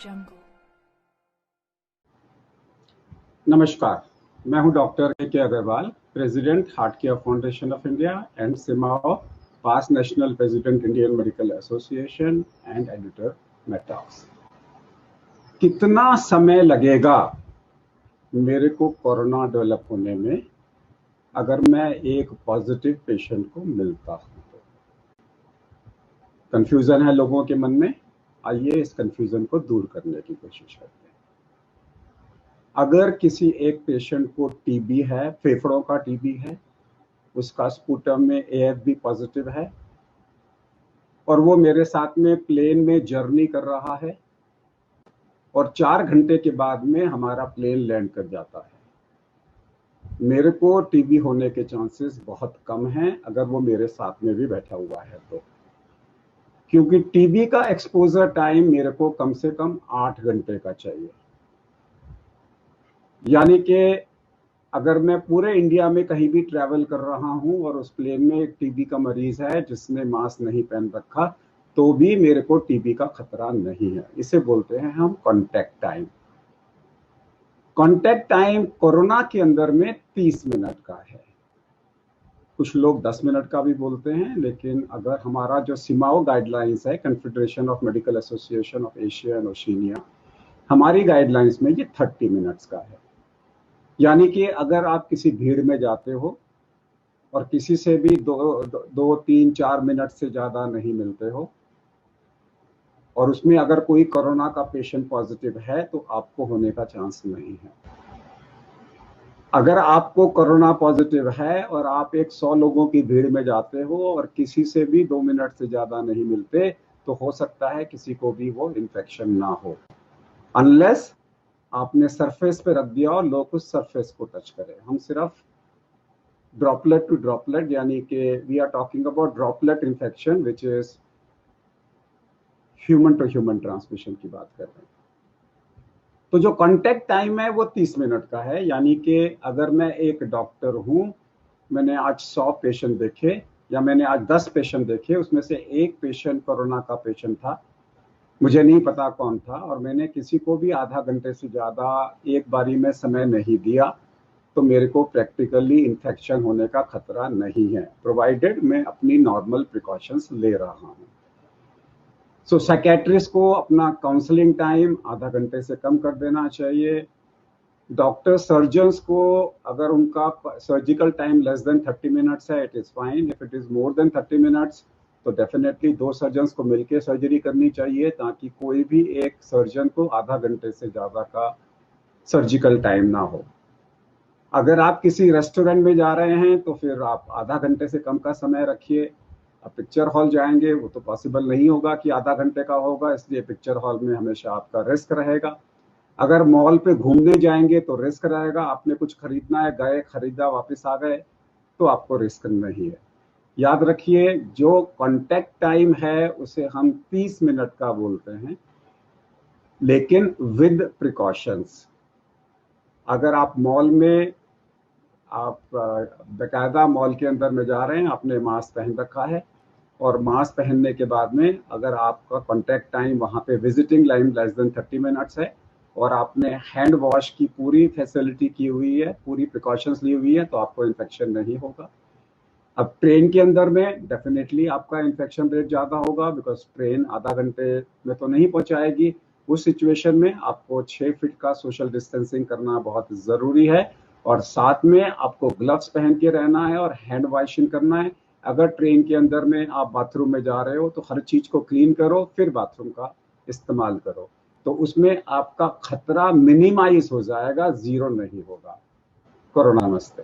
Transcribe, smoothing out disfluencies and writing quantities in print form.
jungle. नमस्कार, मैं हूं doctor K Agarwal, president Heart Care Foundation of India and CMAAO, past national president Indian Medical Association and editor Medtalks. कितना समय लगेगा मेरे को कोरोना डेवलप होने में अगर मैं एक पॉजिटिव पेशेंट को मिलता हूं तो? कंफ्यूजन है लोगों के मन में। आइए इस कंफ्यूजन को दूर करने की कोशिश करते हैं। अगर किसी एक पेशेंट को टीबी है, फेफड़ों का टीबी है, उसका स्पूटम में एएफबी पॉजिटिव है और वो मेरे साथ में प्लेन में जर्नी कर रहा है और 4 घंटे के बाद में हमारा प्लेन लैंड कर जाता है, मेरे को टीबी होने के चांसेस बहुत कम हैं अगर वो मेरे साथ में भी बैठा हुआ है तो। क्योंकि टीबी का एक्सपोजर टाइम मेरे को कम से कम 8 घंटे का चाहिए। यानी कि अगर मैं पूरे इंडिया में कहीं भी ट्रैवल कर रहा हूं और उस प्लेन में एक टीबी का मरीज है जिसने मास्क नहीं पहन रखा, तो भी मेरे को टीबी का खतरा नहीं है। इसे बोलते हैं हम contact time. Contact time corona के अंदर में 30 मिनट का है। कुछ लोग 10 मिनट का भी बोलते हैं, लेकिन अगर हमारा जो सिमाओ गाइडलाइंस है, confederation of medical association of Asia and Oceania, हमारी गाइडलाइंस में ये 30 मिनट्स का है। यानी कि अगर आप किसी भीड़ में जाते हो और किसी से भी 2-3-4 मिनट से ज़्यादा नहीं मिलते हो और उसमें अगर कोई कोरोना का पेशेंट पॉजिटिव है तो आपको होने का चांस नहीं है। अगर आपको कोरोना पॉजिटिव है और आप एक 100 लोगों की भीड़ में जाते हो और किसी से भी 2 मिनट से ज़्यादा नहीं मिलते, तो हो सकता है किसी को भी वो इन्फेक्शन ना हो, अनलेस आपने सरफेस पे रख दिया और लोग उस सरफेस को टच करें। हम सिर्फ ड्रॉपलेट टू ड्रॉपलेट, यानी कि we are talking about droplet infection which is human to human transmission की बात कर रहे हैं। तो जो कांटेक्ट टाइम है वो 30 मिनट का है। यानी कि अगर मैं एक डॉक्टर हूं, मैंने आज 100 पेशेंट देखे या मैंने आज 10 पेशेंट देखे, उसमें से एक पेशेंट कोरोना का पेशेंट था, मुझे नहीं पता कौन था, और मैंने किसी को भी आधा घंटे से ज़्यादा एक बारी में समय नहीं दिया, तो मेरे को प्रैक्टिकली इन्फेक्शन होने का खतरा नहीं है, प्रोवाइडेड मैं अपनी नॉर्मल प्रिकॉशंस ले रहा हूँ। सो साइकेट्रिस्ट को अपना काउंसलिंग टाइम आधा घंटे से कम कर देना चाहिए। डॉक्टर सर्जन्स को अगर उनका surgical time less than 30 minutes है, it is fine. If it is more than 30 minutes तो डेफिनेटली 2 सर्जन्स को मिलकर सर्जरी करनी चाहिए, ताकि कोई भी एक सर्जन को आधा घंटे से ज़्यादा का सर्जिकल टाइम ना हो। अगर आप किसी रेस्टोरेंट में जा रहे हैं तो फिर आप आधा घंटे से कम का समय रखिए। अब पिक्चर हॉल जाएंगे, वो तो पॉसिबल नहीं होगा कि आधा घंटे का होगा, इसलिए पिक्चर हॉल में हमेशा आपका रिस्क रहेगा। अगर मॉल पे घूमने जाएंगे तो रिस्क रहेगा, आपने कुछ खरीदना है, गए, खरीदा, वापस आ गए, तो आपको रिस्क नहीं है। याद रखिए, जो कॉन्टैक्ट टाइम है उसे हम 30 मिनट का बोलते हैं, लेकिन विद प्रिकॉशंस। अगर आप मॉल में, आप बाकायदा मॉल के अंदर में जा रहे हैं, आपने मास्क पहन रखा है, और मास्क पहनने के बाद में अगर आपका कॉन्टैक्ट टाइम वहाँ पे visiting line less than 30 minutes है और आपने हैंड वॉश की पूरी फैसिलिटी की हुई है, पूरी प्रिकॉशंस ली हुई है, तो आपको इन्फेक्शन नहीं होगा। अब ट्रेन के अंदर में डेफिनेटली आपका इन्फेक्शन रेट ज़्यादा होगा, बिकॉज ट्रेन आधा घंटे में तो नहीं पहुँचाएगी। उस सिचुएशन में आपको 6 फीट का सोशल डिस्टेंसिंग करना बहुत ज़रूरी है, और साथ में आपको ग्लव्स पहन के रहना है और हैंड वॉशिंग करना है। अगर ट्रेन के अंदर में आप बाथरूम में जा रहे हो तो हर चीज़ को क्लीन करो, फिर बाथरूम का इस्तेमाल करो, तो उसमें आपका खतरा मिनिमाइज हो जाएगा, ज़ीरो नहीं होगा। कोरोना नमस्ते।